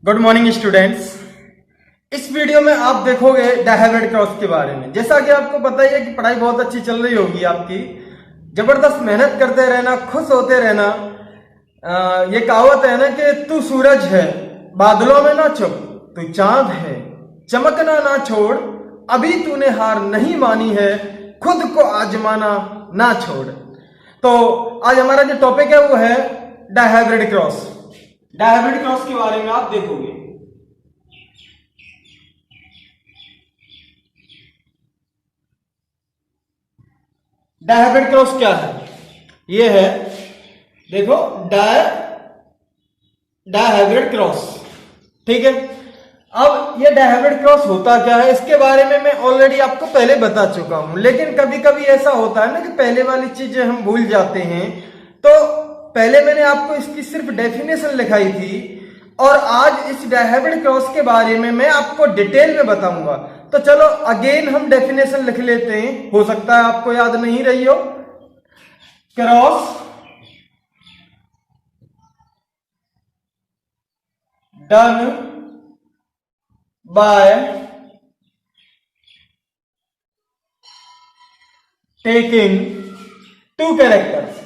Good morning students. इस video में आप देखोगे डायहाइब्रिड क्रॉस के बारे में। जैसा कि आपको पता ही है कि पढ़ाई बहुत अच्छी चल रही होगी आपकी, जबरदस्त मेहनत करते रहना, खुश होते रहना। ये कहावत है ना कि तू सूरज है बादलों में ना छुप, तू चांद है चमकना ना छोड़, अभी तूने हार नहीं मानी है, खुद को आजमाना ना छोड़। तो आज हमारा जो टॉपिक है वो है डायहाइब्रिड क्रॉस। डायहाइब्रिड क्रॉस के बारे में आप देखोगे। डायहाइब्रिड क्रॉस क्या है? ये है, देखो, डायहाइब्रिड क्रॉस। ठीक है, अब ये डायहाइब्रिड क्रॉस होता क्या है इसके बारे में मैं ऑलरेडी आपको पहले बता चुका हूं, लेकिन कभी कभी ऐसा होता है ना कि पहले वाली चीजें हम भूल जाते हैं। तो पहले मैंने आपको इसकी सिर्फ डेफिनेशन लिखाई थी और आज इस डायहाइब्रिड क्रॉस के बारे में मैं आपको डिटेल में बताऊंगा। तो चलो अगेन हम डेफिनेशन लिख लेते हैं, हो सकता है आपको याद नहीं रही हो। Cross done by taking two characters.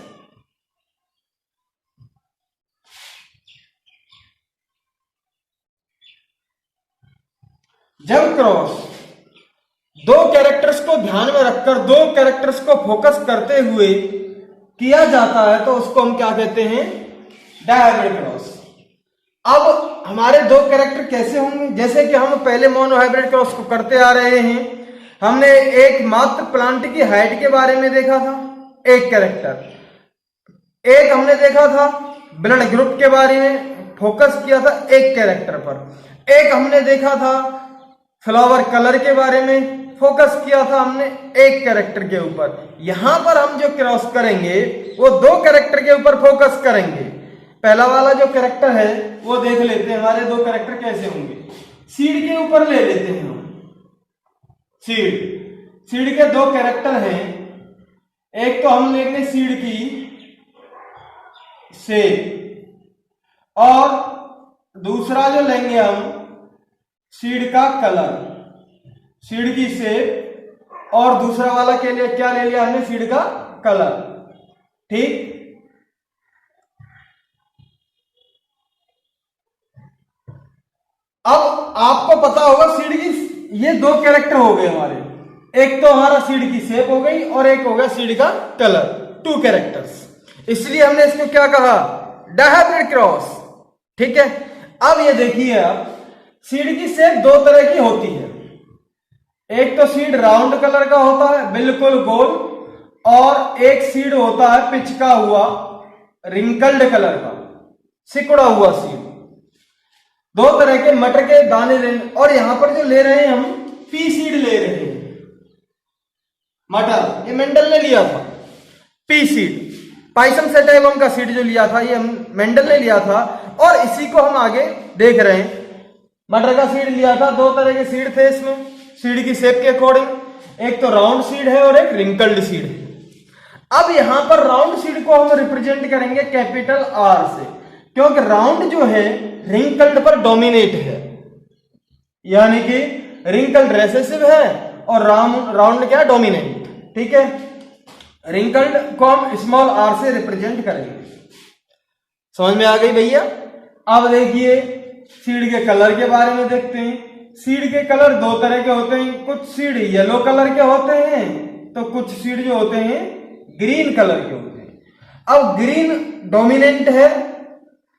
जब क्रॉस दो कैरेक्टर्स को ध्यान में रखकर, दो कैरेक्टर्स को फोकस करते हुए किया जाता है तो उसको हम क्या कहते हैं? Dihybrid cross. अब हमारे दो कैरेक्टर कैसे होंगे? जैसे कि हम पहले मोनोहाइब्रिड क्रॉस को करते आ रहे हैं। हमने एक मात्र प्लांट की हाइट के बारे में देखा था, एक कैरेक्टर। एक हमने देखा था ब्लड ग्रुप के बारे में, फोकस किया था एक कैरेक्टर पर। एक हमने देखा था फ्लावर कलर के बारे में, फोकस किया था हमने एक कैरेक्टर के ऊपर। यहां पर हम जो क्रॉस करेंगे वो दो कैरेक्टर के ऊपर फोकस करेंगे। पहला वाला जो कैरेक्टर है वो देख लेते हैं, हमारे दो कैरेक्टर कैसे होंगे। सीड के ऊपर ले लेते हैं हम। सीड के दो कैरेक्टर हैं, एक तो हम लेंगे सीड की शेप और दूसरा जो लेंगे हम सीड का कलर। सीड की शेप और दूसरा वाला के लिए क्या ले लिया हमने? सीड का कलर। ठीक, अब आपको पता होगा सीड की, ये दो कैरेक्टर हो गए हमारे। एक तो हमारा सीड की शेप हो गई और एक हो गया सीड का कलर, टू कैरेक्टर्स। इसलिए हमने इसको क्या कहा? Dihybrid cross. ठीक है, अब ये देखिए आप, सीड की शेप दो तरह की होती है। एक तो सीड राउंड कलर का होता है, बिल्कुल गोल, और एक सीड होता है पिचका हुआ रिंकल्ड कलर का, सिकुड़ा हुआ सीड। दो तरह के मटर के दाने लेने, और यहां पर जो ले रहे हैं हम पी सीड ले रहे हैं। मटर ये मेंडल ने लिया था, पी सीड, पाइसम सेटाइवम का सीड जो लिया था ये मेंडल ने लिया था, और इसी को हम आगे देख रहे हैं। मटर का सीड लिया था, दो तरह के सीड थे इसमें सीड की शेप के अकॉर्डिंग, एक तो राउंड सीड है और एक रिंकल्ड सीड है। अब यहां पर राउंड सीड को हम रिप्रेजेंट करेंगे कैपिटल आर से, क्योंकि राउंड जो है रिंकल्ड पर डोमिनेट है, यानी कि रिंकल्ड रेसेसिव है और राउंड क्या? डोमिनेंट। ठीक है, रिंकल्ड को हम स्मॉल आर से रिप्रेजेंट करेंगे। समझ में आ गई भैया? अब देखिए सीड के कलर के बारे में देखते हैं। सीड के कलर दो तरह के होते हैं, कुछ सीड येलो कलर के होते हैं तो कुछ सीड जो होते हैं ग्रीन कलर के होते हैं। अब ग्रीन डोमिनेंट है,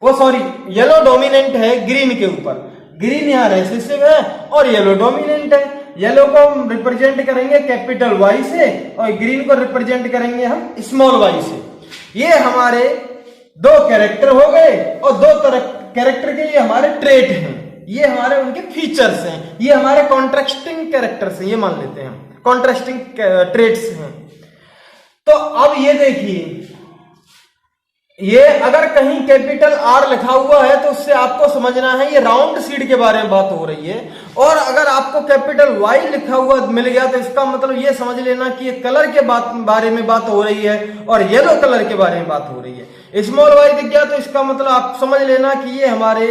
वो सॉरी येलो डोमिनेंट है ग्रीन के ऊपर। ग्रीन यहां रेसेसिव है और येलो डोमिनेंट है। येलो को हम रिप्रेजेंट करेंगे कैपिटल वाई से और ग्रीन को रिप्रेजेंट करेंगे हम स्मॉल वाई से। ये हमारे दो कैरेक्टर हो गए और दो तरह कैरेक्टर के ये हमारे ट्रेट हैं, ये हमारे उनके फीचर्स हैं, ये हमारे कॉन्ट्रास्टिंग कैरेक्टर्स हैं, ये मान लेते हैं हम कॉन्ट्रास्टिंग ट्रेट्स हैं। तो अब ये देखिए, ये अगर कहीं कैपिटल आर लिखा हुआ है तो उससे आपको समझना है ये राउंड सीड के बारे में बात हो रही है, और अगर आपको कैपिटल वाई लिखा हुआ मिल गया तो इसका मतलब ये समझ लेना कि ये कलर के बारे में बात हो रही है और येलो कलर के बारे में बात हो रही है। स्मॉल वाई दिख गया तो इसका मतलब आप समझ लेना कि ये हमारे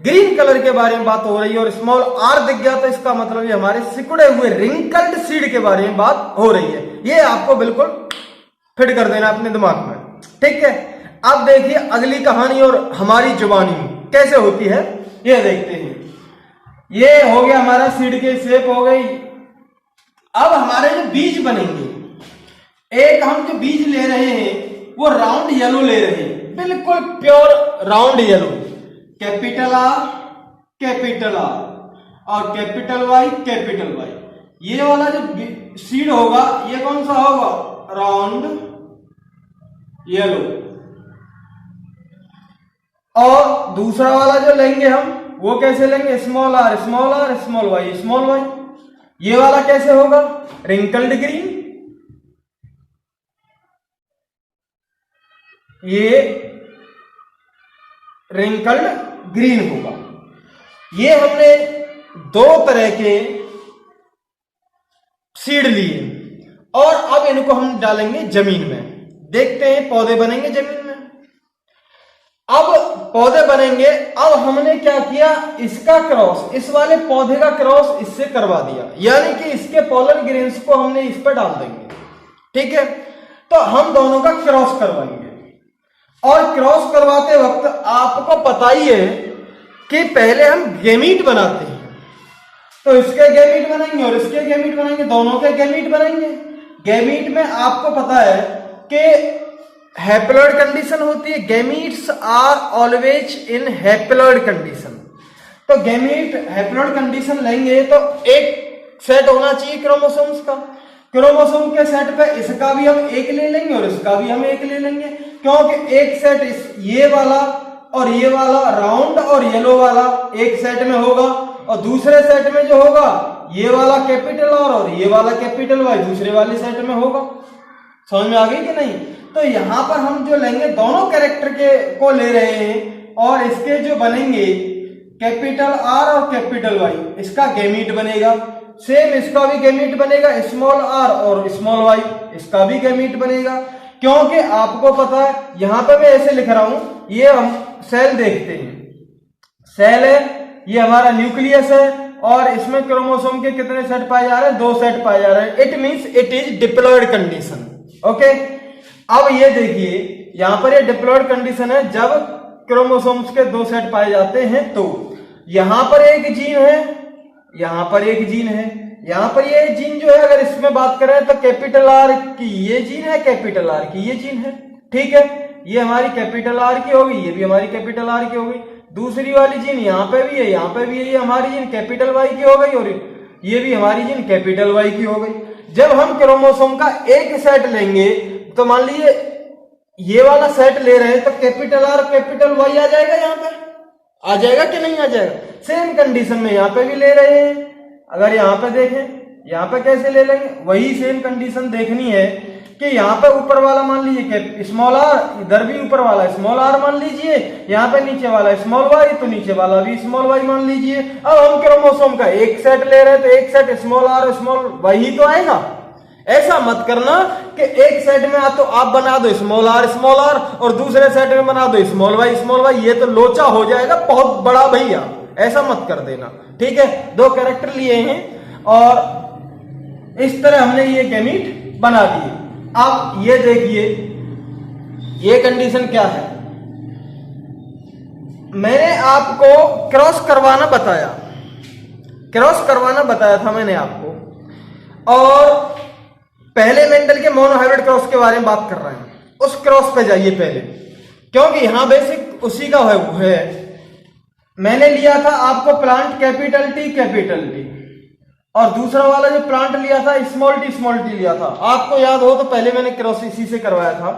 ग्रीन कलर के बारे में बात हो रही है और स्मॉल आर दिख गया तो इसका मतलब ये हमारे सिकुड़े हुए रिंकल्ड सीड के बारे में बात हो रही है। ये आपको बिल्कुल फिट कर देना अपने दिमाग में, ठीक है। अब देखिए अगली कहानी और हमारी जुबानी कैसे होती है ये देखते हैं। ये हो गया हमारा सीड की शेप हो गई। अब हमारे जो बीज बनेंगे, एक हम जो बीज ले रहे हैं वो राउंड येलो ले रहे हैं, बिल्कुल pure round yellow, capital R और कैपिटल वाई। ये वाला जो सीड होगा ये कौन सा होगा, राउंड येलो। और दूसरा वाला जो लेंगे हम वो कैसे लेंगे, स्मॉल आर स्मॉल वाई। ये वाला कैसे होगा, रिंकल्ड ग्रीन। ये रिंकल्ड ग्रीन होगा। ये हमने दो तरह के सीड लिए और अब इनको हम डालेंगे जमीन में। देखते हैं पौधे बनेंगे जमीन में। अब पौधे बनेंगे। अब हमने क्या किया, इसका क्रॉस, इस वाले पौधे का क्रॉस इससे करवा दिया, यानी कि इसके पोलन ग्रेन्स को हमने इस पर डाल देंगे, ठीक है। तो हम दोनों का क्रॉस करवाएंगे और क्रॉस करवाते वक्त आपको पता ही है कि पहले हम गैमीट बनाते हैं। तो इसके गैमीट बनेंगे और इसके गैमीट बनेंगे, दोनों के गैमीट बनेंगे। गैमीट में आपको पता है कि हैप्लॉइड कंडीशन होती है, gametes are always in haploid condition. तो गैमीट हैप्लॉइड कंडीशन लेंगे तो एक सेट होना चाहिए क्रोमोसोम्स का। क्रोमोसोम के सेट पे इसका भी हम एक ले लेंगे और इसका भी हम एक ले लेंगे, क्योंकि एक सेट ये वाला और ये वाला राउंड और येलो वाला एक सेट में होगा और दूसरे सेट में जो होगा ये वाला कैपिटल आर और ये वाला कैपिटल वाई दूसरे वाले सेट में होगा। समझ में आ गई कि नहीं। तो यहां पर हम जो लेंगे दोनों कैरेक्टर के को ले रहे हैं और इसके जो बनेंगे कैपिटल आर और कैपिटल वाई, इसका गैमीट बनेगा। सेम इसका भी गैमीट बनेगा, स्मॉल आर और स्मॉल वाई, इसका भी गैमीट बनेगा। क्योंकि आपको पता है यहां पे मैं ऐसे लिख रहा हूं, ये हम सेल देखते हैं, सेल है, ये हमारा न्यूक्लियस है और इसमें क्रोमोसोम के कितने सेट पाए जा रहे हैं, 2 सेट पाए जा रहे हैं। It means it is diploid condition, okay. अब ये देखिए यहां पर ये डिप्लॉयड कंडीशन है, जब क्रोमोसोम्स के 2 सेट पाए जाते हैं तो यहां पर एक जीन है, यहां पर एक जीन है, यहां पर ये जीन जो है अगर इसमें बात करें तो कैपिटल आर की ये जीन है, कैपिटल आर की ये जीन है, ठीक है। ये हमारी कैपिटल आर की होगी, ये भी हमारी कैपिटल आर की होगी। दूसरी वाली जीन यहाँ पे भी है, यहाँ पे भी है, ये हमारी जीन कैपिटल वाई की हो गई और ये भी हमारी जीन कैपिटल वाई की हो गई। जब हम क्रोमोसोम का एक सेट लेंगे तो मान लीजिए ये वाला सेट ले रहे हैं तो कैपिटल आर कैपिटल वाई आ जाएगा, यहाँ पे आ जाएगा कि नहीं आ जाएगा। सेम कंडीशन में यहाँ पे भी ले रहे हैं। अगर यहाँ पे देखें यहाँ पे कैसे ले लेंगे, वही सेम कंडीशन देखनी है कि यहाँ पे ऊपर वाला मान लीजिए स्मॉल आर, इधर भी ऊपर वाला स्मॉल आर मान लीजिए, यहाँ पे नीचे वाला स्मॉल वाई तो नीचे वाला भी स्मॉल वाई मान लीजिए। अब हम क्रोमोसोम का एक सेट ले रहे हैं तो एक set small R small Y ही तो आएगा। ऐसा मत करना कि एक सेट में तो आप बना दो स्मॉल आर और दूसरे सेट में बना दो स्मॉल वाई, ये तो लोचा हो जाएगा बहुत बड़ा भैया, ऐसा मत कर देना, ठीक है। 2 कैरेक्टर लिए हैं और इस तरह हमने ये गैमीट बना दिए। अब ये देखिए ये कंडीशन क्या है, मैंने आपको क्रॉस करवाना बताया था मैंने आपको, और पहले मेंडल के मोनोहाइब्रिड क्रॉस के बारे में बात कर रहे हैं। उस क्रॉस पे जाइए पहले, क्योंकि यहां बेसिक उसी का है। मैंने लिया था आपको प्लांट कैपिटल टी और दूसरा वाला जो प्लांट लिया था स्मॉल टी लिया था। आपको याद हो तो पहले मैंने क्रॉस इसी से करवाया था।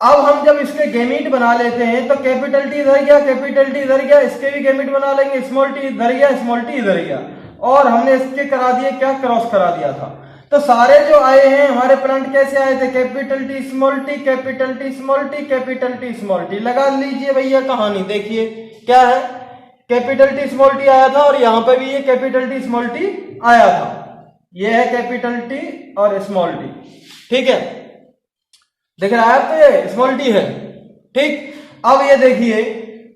अब हम जब इसके गैमीट बना लेते हैं तो कैपिटल टी इधर गया, इसके भी गैमीट बना लेंगे, स्मॉल टी इधर गया और हमने इसके करा दिए क्या, क्रॉस करा दिया था। तो सारे जो आए हैं हमारे प्लांट कैसे आए थे, capital T small T capital T small T लगा लीजिए भैया कहानी। देखिए क्या है, कैपिटल टी स्मॉल टी आया था और यहां पे भी ये कैपिटल टी स्मॉल टी आया था। ये है कैपिटल टी और स्मॉल टी, ठीक है, दिख रहा है तो ये स्मॉल टी है, ठीक। अब ये देखिए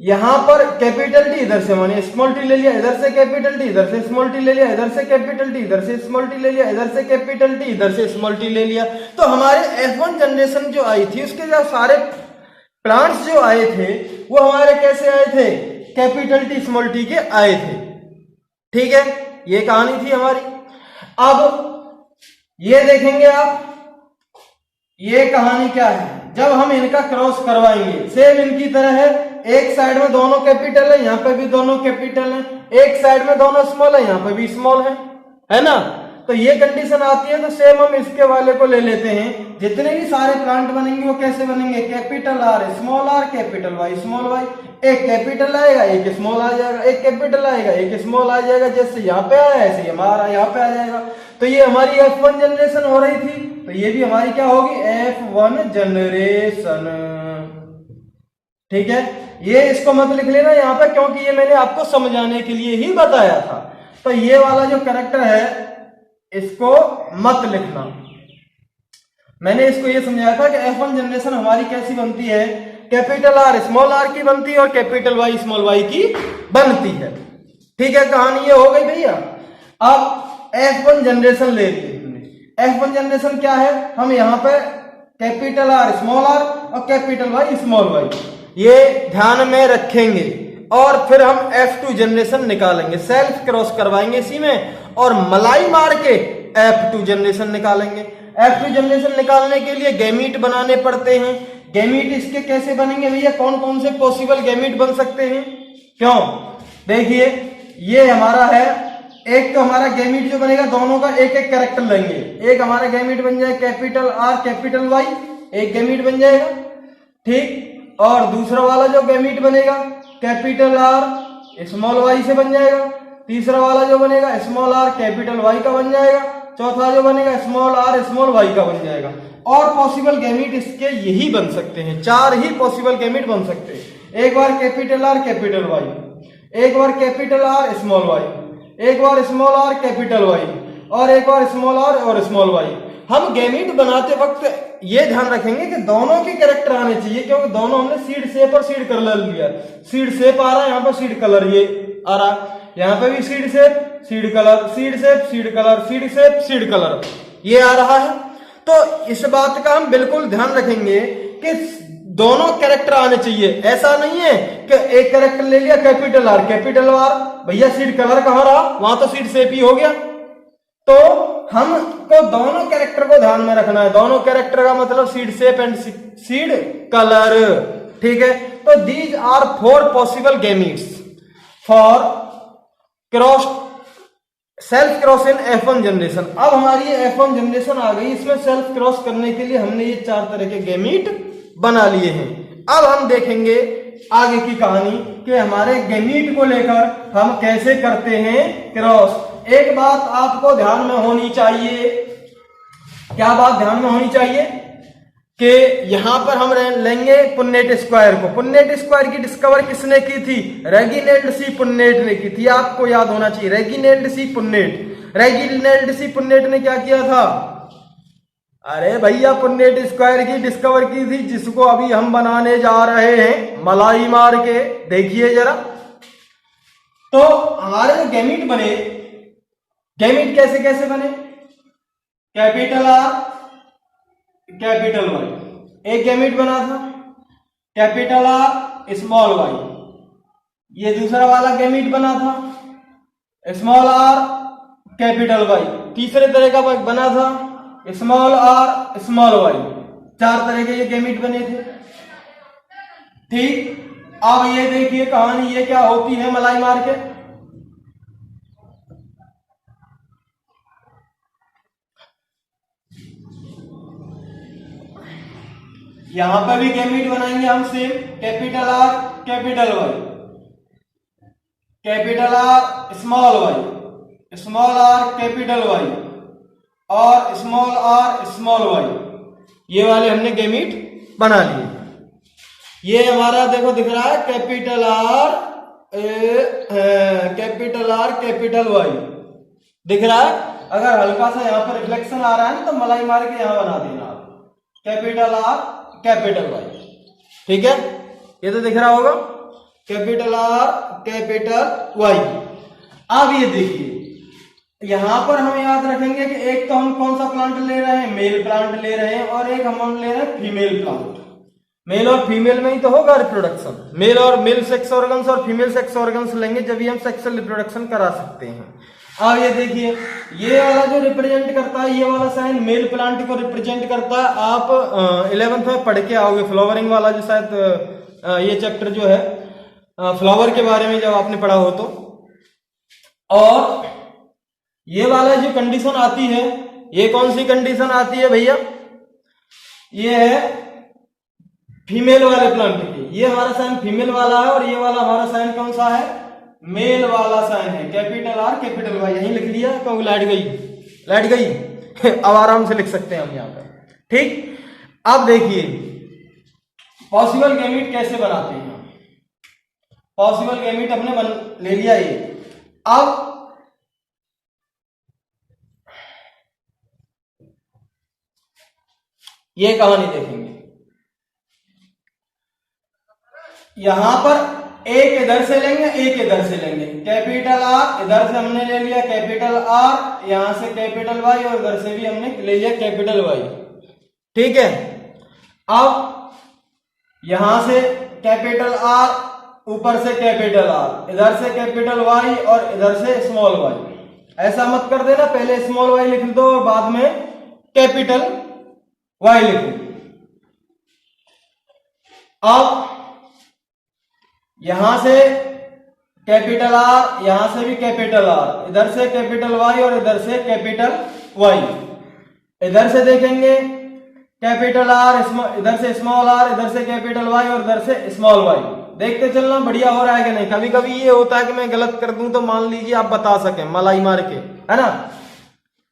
यहां पर कैपिटल टी इधर से माने स्मॉल टी ले लिया, इधर से कैपिटल टी, इधर से स्मॉल टी ले लिया, इधर से कैपिटल टी, इधर से स्मॉल टी ले लिया, इधर से कैपिटल टी, इधर से स्मॉल टी ले लिया। तो हमारे F1 जनरेशन जो आई थी उसके जो सारे प्लांट्स जो आए थे वो हमारे कैसे आए थे, कैपिटल टी स्मॉल टी के आए थे। ठीक है, ये कहानी थी हमारी। अब ये देखेंगे आप, ये कहानी क्या है, जब हम इनका क्रॉस करवाएंगे सेम इनकी तरह है, एक साइड में दोनों कैपिटल है, यहाँ पे भी दोनों कैपिटल है, एक साइड में दोनों स्मॉल है, यहाँ पे भी स्मॉल है ना। तो ये कंडीशन आती है तो सेम हम इसके वाले को ले लेते हैं। जितने भी सारे प्लांट बनेंगे वो कैसे बनेंगे, capital R small R capital Y small Y, एक कैपिटल आएगा एक स्मॉल आ जाएगा, एक कैपिटल आएगा एक स्मॉल आ जाएगा, जैसे यहाँ पे आया ऐसे हमारा यहाँ पे आ जाएगा। तो ये हमारी F1 जनरेशन हो रही थी, तो ये भी हमारी क्या होगी, F1 जनरेशन। ठीक है, ये इसको मत लिख लेना यहाँ पे, क्योंकि ये मैंने आपको समझाने के लिए ही बताया था। तो ये वाला जो कैरेक्टर है इसको मत लिखना। मैंने इसको ये समझाया था कि F1 जनरेशन हमारी कैसी बनती है, कैपिटल आर स्मॉल आर की बनती है और कैपिटल वाई स्मॉल वाई की बनती है। ठीक है, कहानी ये हो गई भैया। अब F1 जनरेशन ले ली हमने। F1 जनरेशन क्या है, हम यहाँ पे कैपिटल आर स्मॉल आर और कैपिटल वाई स्मॉल वाई ये ध्यान में रखेंगे, और फिर हम F2 जनरेशन निकालेंगे, सेल्फ क्रॉस करवाएंगे इसी में और मलाई मार के F2 जनरेशन निकालेंगे। F2 जनरेशन निकालने के लिए गैमीट बनाने पड़ते हैं। गैमीट इसके कैसे बनेंगे भैया, कौन कौन से पॉसिबल गैमीट बन सकते हैं, क्यों, देखिए ये हमारा है, एक तो हमारा गैमीट जो बनेगा दोनों का एक एक कैरेक्टर लेंगे। एक हमारा गैमीट बन जाए कैपिटल आर कैपिटल वाई, एक गैमीट बन जाएगा। ठीक, और दूसरा वाला जो गैमीट बनेगा कैपिटल आर स्मॉल वाई से बन जाएगा। तीसरा वाला जो बनेगा स्मॉल आर कैपिटल वाई का बन जाएगा। चौथा जो बनेगा स्मॉल आर स्मॉल वाई का बन जाएगा। और पॉसिबल गैमीट इसके यही बन सकते हैं, 4 ही पॉसिबल गैमीट बन सकते हैं। एक बार कैपिटल आर कैपिटल वाई, एक बार कैपिटल आर स्मॉल वाई, एक बार स्मॉल आर कैपिटल वाई, और एक बार स्मॉल आर और स्मॉल वाई। हम गैमीट बनाते वक्त ये ध्यान रखेंगे कि दोनों के कैरेक्टर आने चाहिए, क्योंकि दोनों हमने सीड शेप और सीड कलर लिया। सीड शेप आ रहा है, यहाँ पर सीड कलर ये आ रहा है, यहाँ पे भी seed shape seed colour, seed shape seed colour, seed shape seed colour ये आ रहा है। तो इस बात का हम बिल्कुल ध्यान रखेंगे कि दोनों कैरेक्टर आने चाहिए। ऐसा नहीं है कि एक कैरेक्टर ले लिया कैपिटल आर, भैया सीड कलर कहाँ रहा, वहां तो सीड शेप ही हो गया। तो हमको दोनों कैरेक्टर को ध्यान में रखना है, दोनों कैरेक्टर का मतलब seed shape and seed colour. ठीक है, तो these are 4 possible gametes for cross self cross in F1 generation. अब हमारी ये F1 जनरेशन आ गई, इसमें सेल्फ क्रॉस करने के लिए हमने ये 4 तरह के गैमीट बना लिए हैं। अब हम देखेंगे आगे की कहानी कि हमारे गैमीट को लेकर हम कैसे करते हैं क्रॉस। एक बात आपको ध्यान में होनी चाहिए, क्या बात ध्यान में होनी चाहिए कि यहां पर हम लेंगे पुन्नेट स्क्वायर को। पुन्नेट स्क्वायर की डिस्कवर किसने की थी, रेगिनेल्ड सी पुन्नेट ने की थी। आपको याद होना चाहिए रेगिनेल्ड सी पुन्नेट। रेगिनेल्ड सी पुन्नेट ने क्या किया था, अरे भैया पुन्नेट स्क्वायर की डिस्कवर की थी, जिसको अभी हम बनाने जा रहे हैं मलाई मार के। देखिए जरा, तो हमारे जो गैमीट बने, गैमीट कैसे कैसे बने, कैपिटल आर कैपिटल वाई, एक गैमीट बना था कैपिटल आर स्मॉल वाई। ये दूसरा वाला गैमीट बना था स्मॉल आर कैपिटल वाई। तीसरे तरह का बना था स्मॉल आर स्मॉल वाई। 4 तरह के ये गैमीट बने थे। ठीक, अब ये देखिए कहानी ये क्या होती है मलाई मार के। यहां पर भी गैमीट बनाएंगे हम same, capital R capital Y, capital R small Y, small R capital Y और स्मॉल आर स्मॉल वाई। ये वाले हमने गैमीट बना लिए। ये हमारा देखो दिख रहा है कैपिटल आर कैपिटल वाई दिख रहा है। अगर हल्का सा यहाँ पर रिफ्लेक्शन आ रहा है ना तो मलाई मार के यहां बना देना आप, कैपिटल आर कैपिटल वाई। ठीक है, ये तो दिख रहा होगा। Capital R capital Y. अब ये देखिए यहां पर हम याद रखेंगे कि एक तो हम कौन सा प्लांट ले रहे हैं, मेल प्लांट ले रहे हैं, और एक हम ले रहे हैं फीमेल प्लांट। मेल और फीमेल में ही तो होगा रिप्रोडक्शन। मेल सेक्स ऑर्गन्स और फीमेल सेक्स ऑर्गन्स लेंगे जब हम सेक्सुअल रिप्रोडक्शन करा सकते हैं। अब ये देखिए ये वाला जो रिप्रेजेंट करता है, ये वाला साइन मेल प्लांट को रिप्रेजेंट करता है। आप 11th में पढ़ के आओगे फ्लावरिंग वाला जो शायद ये चैप्टर जो है फ्लावर के बारे में जब आपने पढ़ा हो तो। और ये वाला जो कंडीशन आती है, ये कौन सी कंडीशन आती है भैया, ये है फीमेल वाले प्लांट की। ये हमारा साइन फीमेल वाला है और ये वाला हमारा साइन कौन सा है, मेल वाला साइन है। कैपिटल आर कैपिटल वाई यहीं लिख लिया, कब लाइट गई अब आराम से लिख सकते हैं हम यहाँ पर। ठीक, अब देखिए पॉसिबल गैमीट कैसे बनाते हैं। पॉसिबल गैमीट हमने ले लिया ये। अब ये कहानी देखेंगे, यहां पर एक इधर से लेंगे एक इधर से लेंगे। कैपिटल आर इधर से हमने ले लिया कैपिटल आर, यहां से कैपिटल वाई, और इधर से भी हमने ले लिया कैपिटल वाई। ठीक है, अब यहां से कैपिटल आर, ऊपर से कैपिटल आर, इधर से कैपिटल वाई और इधर से स्मॉल वाई। ऐसा मत कर देना पहले स्मॉल वाई लिख दो और बाद में कैपिटल वाई लिखो। अब यहां से कैपिटल आर, यहां से भी कैपिटल आर, इधर से कैपिटल वाई और इधर से कैपिटल वाई। इधर से देखेंगे कैपिटल आर, इधर से स्मॉल आर, इधर से कैपिटल वाई और इधर से स्मॉल वाई। देखते चलना बढ़िया हो रहा है कि नहीं। कभी कभी ये होता है कि मैं गलत कर दूं तो मान लीजिए आप बता सकें मलाई मार के, है ना।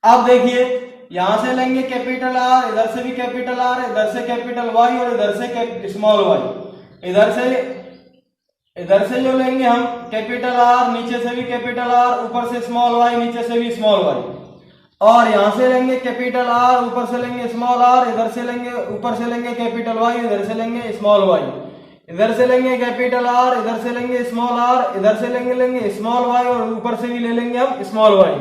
अब देखिए यहां से लेंगे कैपिटल आर, इधर से भी कैपिटल आर, इधर से कैपिटल वाई और इधर से स्मॉल वाई। इधर से जो लेंगे हम कैपिटल आर, नीचे से भी कैपिटल आर, ऊपर से स्मॉल वाई, नीचे से भी स्मॉल वाई। और यहां से लेंगे कैपिटल आर, ऊपर से लेंगे स्मॉल आर, इधर से लेंगे ऊपर से लेंगे कैपिटल वाई, इधर से लेंगे स्मॉल वाई। इधर से लेंगे कैपिटल आर, इधर से लेंगे स्मॉल आर, इधर से लेंगे स्मॉल वाई और ऊपर से भी ले लेंगे हम स्मॉल वाई।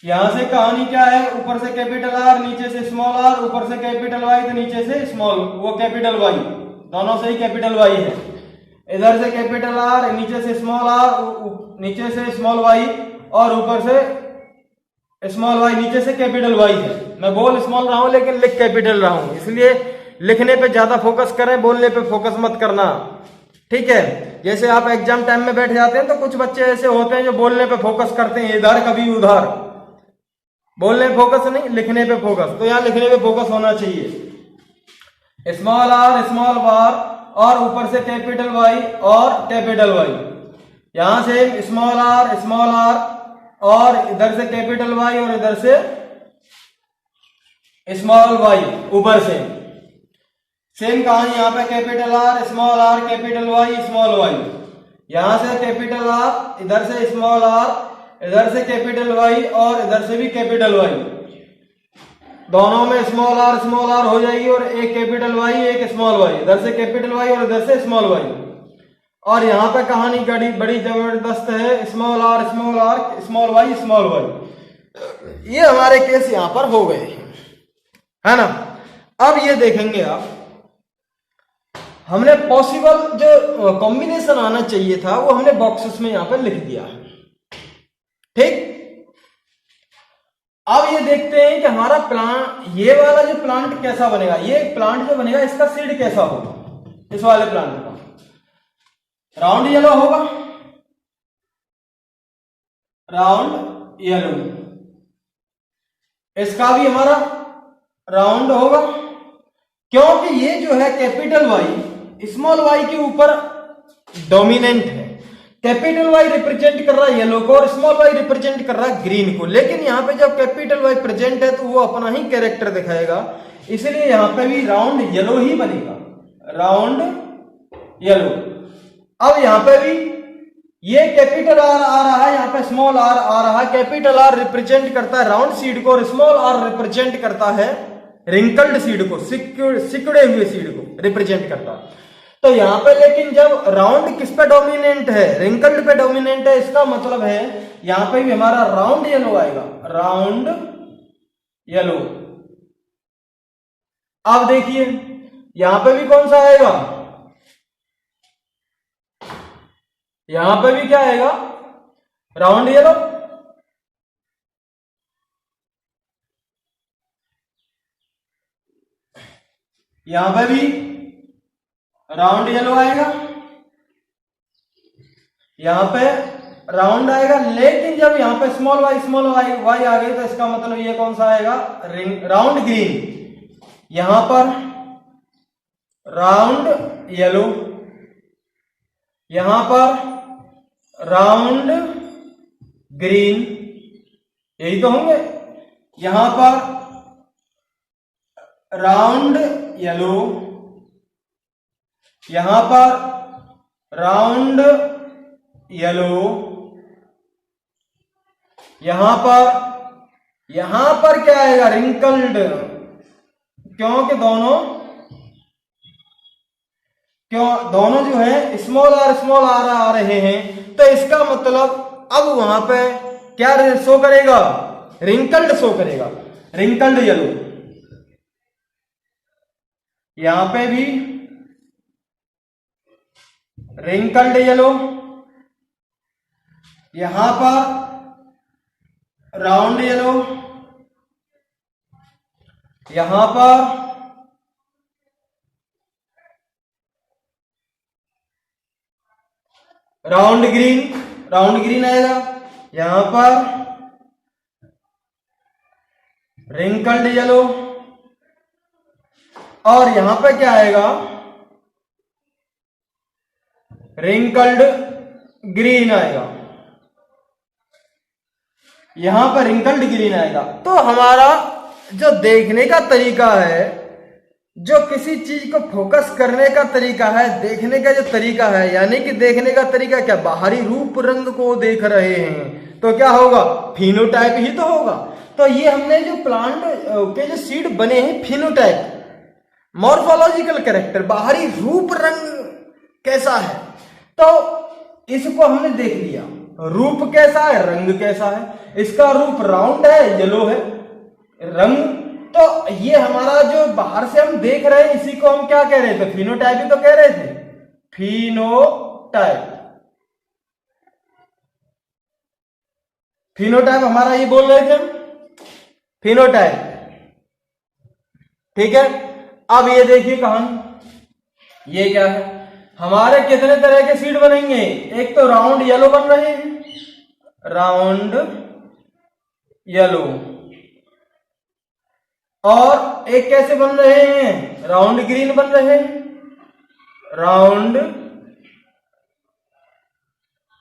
यहां से कहानी क्या है, ऊपर से कैपिटल आर, नीचे से स्मॉल आर, ऊपर से कैपिटल वाई तो नीचे से स्मॉल वो कैपिटल वाई, दोनों से ही कैपिटल वाई है। इधर से कैपिटल आर, नीचे से स्मॉल आर, नीचे से स्मॉल वाई और ऊपर से स्मॉल वाई, नीचे से कैपिटल वाई है। मैं बोल स्मॉल रहा हूं लेकिन लिख कैपिटल रहा हूं, इसलिए लिखने पे ज्यादा फोकस करें, बोलने पे फोकस मत करना। ठीक है, जैसे आप एग्जाम टाइम में बैठ जाते हैं तो कुछ बच्चे ऐसे होते हैं जो बोलने पे फोकस करते हैं, इधर कभी उधर, बोलने पे फोकस नहीं, लिखने पे फोकस। तो यहाँ लिखने पे फोकस होना चाहिए। स्मॉल आर स्मॉल बार और ऊपर से कैपिटल वाई और कैपिटल वाई। यहां से स्मॉल आर और इधर से कैपिटल वाई और इधर से स्मॉल वाई ऊपर से। सेम कहानी यहाँ पे capital R capital Y small Y. यहां से कैपिटल आर, इधर से स्मॉल आर, इधर से कैपिटल वाई और इधर से भी कैपिटल वाई। दोनों में स्मॉल आर हो जाएगी और एक कैपिटल वाई एक स्मॉल वाई, इधर से कैपिटल वाई और इधर से स्मॉल वाई। और यहाँ पे कहानी बड़ी जबरदस्त है, small R small Y small Y. ये हमारे केस यहाँ पर हो गए, है ना। अब ये देखेंगे आप, हमने पॉसिबल जो कॉम्बिनेशन आना चाहिए था वो हमने बॉक्सेस में यहाँ पर लिख दिया है। ठीक, अब ये देखते हैं कि हमारा प्लांट, ये वाला जो प्लांट कैसा बनेगा, ये प्लांट जो बनेगा इसका सीड कैसा होगा। इस वाले प्लांट का राउंड येलो होगा, राउंड येलो। इसका भी हमारा राउंड होगा, क्योंकि ये जो है कैपिटल वाई स्मॉल वाई के ऊपर डोमिनेंट है। कैपिटल वाई रिप्रेजेंट कर रहा है येलो को और स्मॉल वाई रिप्रेजेंट कर रहा है ग्रीन को। लेकिन यहाँ पे जब कैपिटल वाई प्रेजेंट है तो वो अपना ही कैरेक्टर दिखाएगा, इसलिए यहाँ पे भी राउंड येलो ही बनेगा, राउंड येलो। अब यहाँ पे भी ये कैपिटल आर आ रहा है, यहाँ पे स्मॉल आर आ रहा है। कैपिटल आर रिप्रेजेंट करता है राउंड सीड को और स्मॉल आर रिप्रेजेंट करता है रिंकल्ड सीड को, सिकुड़े हुए सीड को रिप्रेजेंट करता है। तो यहां पे लेकिन जब राउंड किस पे डोमिनेंट है, रिंकल्ड पे डोमिनेंट है, इसका मतलब है यहां पे भी हमारा राउंड येलो आएगा, राउंड येलो। अब देखिए यहां पे भी कौन सा आएगा, यहां पे भी क्या आएगा, राउंड येलो। यहां पे भी राउंड येलो आएगा, यहां पे राउंड आएगा, लेकिन जब यहां पे स्मॉल वाई आ गई तो इसका मतलब ये कौन सा आएगा, राउंड ग्रीन। यहां पर राउंड येलो, यहां पर राउंड ग्रीन, यही तो होंगे। यहां पर राउंड येलो, यहां पर राउंड येलो, यहां पर क्या आएगा, रिंकल्ड, क्योंकि दोनों जो है स्मॉल आर आ रहे हैं, तो इसका मतलब अब वहां पे क्या शो करेगा, रिंकल्ड शो करेगा, रिंकल्ड येलो। यहां पे भी रिंकल्ड येलो, यहां पर राउंड येलो, यहां पर राउंड ग्रीन आएगा, यहां पर रिंकल्ड येलो, और यहां पे क्या आएगा, रिंकल्ड ग्रीन आएगा, यहां पर रिंकल्ड ग्रीन आएगा। तो हमारा जो देखने का तरीका है, जो किसी चीज को फोकस करने का तरीका है, देखने का जो तरीका है, यानी कि देखने का तरीका क्या, बाहरी रूप रंग को देख रहे हैं तो क्या होगा, फिनोटाइप ही तो होगा। तो ये हमने जो प्लांट के जो सीड बने हैं, फिनोटाइप, मॉर्फोलॉजिकल कैरेक्टर, बाहरी रूप रंग कैसा है, तो इसको हमने देख लिया। रूप कैसा है, रंग कैसा है, इसका रूप राउंड है, येलो है रंग। तो ये हमारा जो बाहर से हम देख रहे हैं, इसी को हम क्या कह रहे थे, फिनोटाइप ही तो कह रहे थे, फिनोटाइप। फिनोटाइप हमारा ये बोल रहे थे, फिनोटाइप, ठीक है। अब ये देखिए कहानी, ये क्या है, हमारे कितने तरह के सीड बनेंगे, एक तो राउंड येलो बन रहे हैं, राउंड येलो, और एक कैसे बन रहे हैं, राउंड ग्रीन बन रहे हैं, राउंड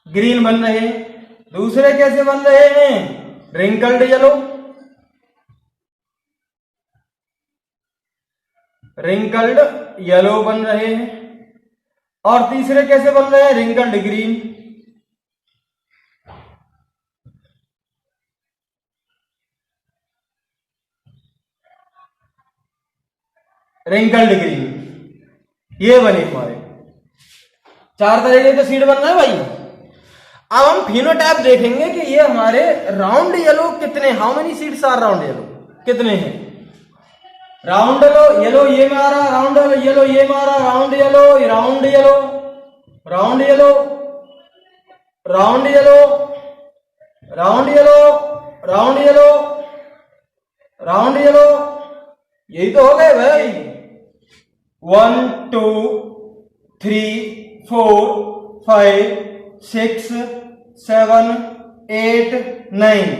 ग्रीन बन रहे हैं। दूसरे कैसे बन रहे हैं, रिंकल्ड येलो, रिंकल्ड येलो बन रहे हैं। और तीसरे कैसे बन रहे हैं, रिंकल्ड ग्रीन, रिंकल्ड ग्रीन, ये बने हमारे चार तरह के तो सीड बन रहा है भाई। अब हम फिनोटाइप देखेंगे कि ये हमारे राउंड येलो कितने, how many seeds are round yellow, कितने हैं, राउंड येलो ये मारा, राउंड येलो ये मारा, round yellow, round yellow, round yellow, round yellow, round yellow, round yellow, round yellow, यही तो हो गए भाई। 1 2 3 4 5 6 7 8 9।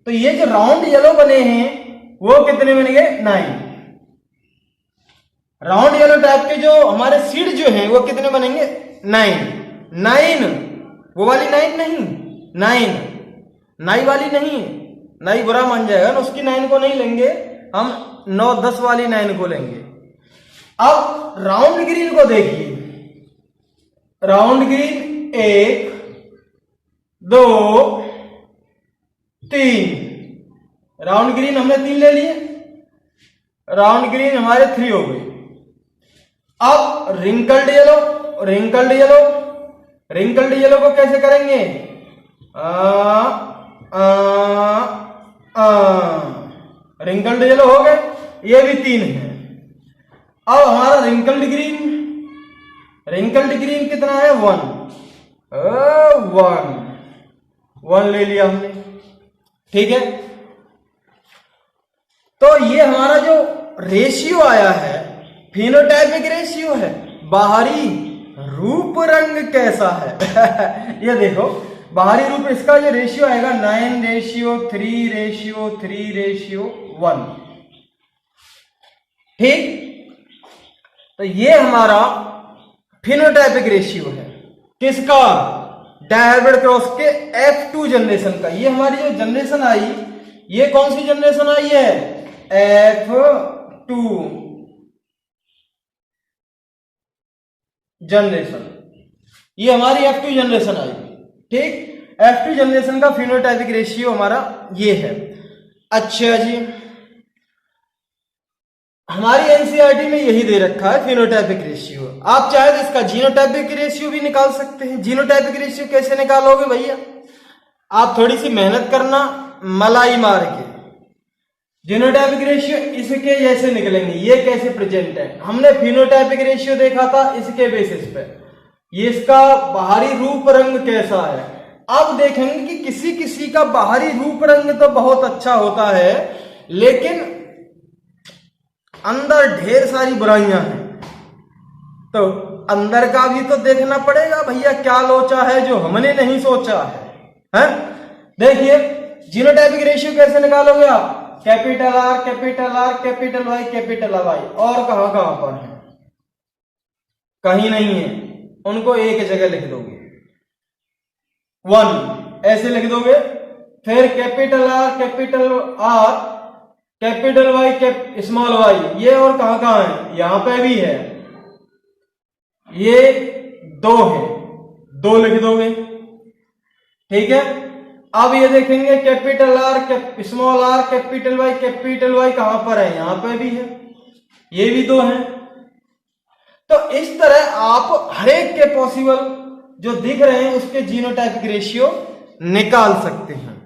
तो ये जो राउंड येलो बने हैं वो कितने बन गए, 9। राउंड येलो टाइप के जो हमारे सीड जो हैं वो कितने बनेंगे, 9। वो वाली 9 नहीं, 9 नाई वाली नहीं, नाई बुरा मान जाएगा ना, उसकी 9 को नहीं लेंगे हम, 9 10 वाली 9 को लेंगे। अब राउंड ग्रीन को देखिए, राउंड ग्रीन 1 2 3, राउंड ग्रीन हमने 3 ले लिए, राउंड ग्रीन हमारे 3 हो गए। अब wrinkled yellow, wrinkled yellow, wrinkled yellow को कैसे करेंगे? रिंकल्ड येलो हो गए, ये भी 3 है। अब हमारा रिंकल्ड ग्रीन, रिंकल्ड ग्रीन कितना है? 1, 1 ले लिया हमने, ठीक है। तो ये हमारा जो रेशियो आया है फिनोटाइपिक रेशियो है, बाहरी रूप रंग कैसा है ये देखो बाहरी रूप, इसका जो रेशियो आएगा 9:3:3:1, ठीक। तो ये हमारा फिनोटाइपिक रेशियो है, किसका? डायहैब्रिड क्रॉस के F2 जनरेशन का। ये हमारी जो जनरेशन आई, ये कौन सी जनरेशन आई है? F2 जनरेशन, ये हमारी F2 जनरेशन आई, ठीक। F2 जनरेशन का फिनोटाइपिक रेशियो हमारा ये है। अच्छा जी, हमारी एनसीईआरटी में यही दे रखा है फिनोटाइपिक रेशियो। आप चाहे तो इसका जीनोटाइपिक रेशियो भी निकाल सकते हैं। जीनोटाइपिक रेशियो कैसे निकालोगे भैया? आप थोड़ी सी मेहनत करना, मलाई मार के। जीनोटाइपिक रेशियो इसके जैसे निकलेंगे, ये कैसे प्रेजेंट है। हमने फिनोटाइपिक रेशियो देखा था इसके बेसिस पे, ये इसका बाहरी रूप रंग कैसा है। अब देखेंगे कि किसी किसी का बाहरी रूप रंग तो बहुत अच्छा होता है, लेकिन अंदर ढेर सारी बुराइयां हैं, तो अंदर का भी तो देखना पड़ेगा भैया, क्या लोचा है जो हमने नहीं सोचा है? देखिए जीनोटाइपिक रेशियो कैसे निकालोगे आप? Capital R, capital R, capital Y, capital Y, और कहां कहां पर है? कहीं नहीं है, उनको एक जगह लिख दोगे, 1 ऐसे लिख दोगे। फिर capital R, capital Y, small Y, ये और कहां कहां है? यहां पे भी है, ये 2 है, 2 लिख दोगे, ठीक है। अब ये देखेंगे capital R, small R, capital Y कहां पर है? यहां पे भी है, ये भी 2 है। तो इस तरह आप हर एक के पॉसिबल जो दिख रहे हैं उसके जीनोटाइपिक रेशियो निकाल सकते हैं।